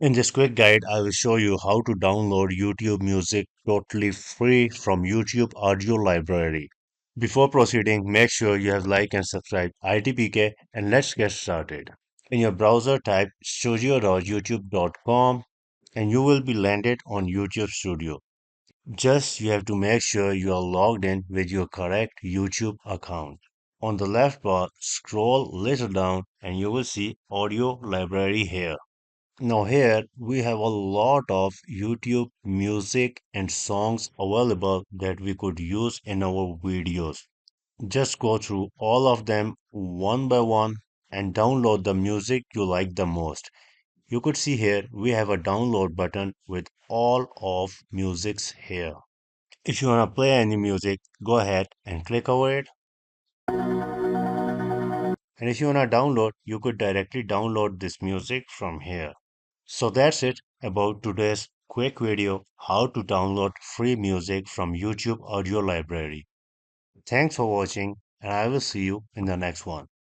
In this quick guide, I will show you how to download YouTube music totally free from YouTube audio library. Before proceeding, make sure you have like and subscribe ITPK and let's get started. In your browser, type studio.youtube.com and you will be landed on YouTube Studio. Just you have to make sure you are logged in with your correct YouTube account. On the left bar, scroll little down and you will see audio library here. Now here we have a lot of YouTube music and songs available that we could use in our videos. Just go through all of them one by one and download the music you like the most. You could see here we have a download button with all of musics here. If you want to play any music, go ahead and click over it. And if you want to download, you could directly download this music from here. So that's it about today's quick video how to download free music from YouTube audio library. Thanks for watching and I will see you in the next one.